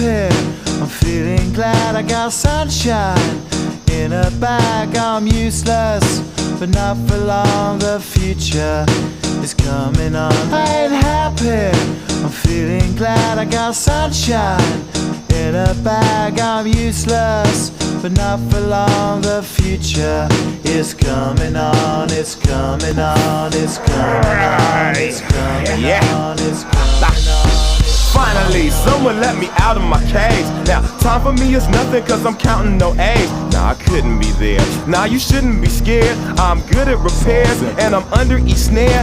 happy, I'm feeling glad. I got sunshine in a bag. I'm useless, but not for long. The future is coming on. I ain't happy, I'm feeling glad. I got sunshine in a bag. I'm useless, but not for long. The future is coming on. It's coming on. It's coming on. It's coming on. It's coming on. Finally, someone let me out of my cage. Now, time for me is nothing cause I'm counting no A's. Nah, I couldn't be there. Nah, you shouldn't be scared. I'm good at repairs and I'm under each snare.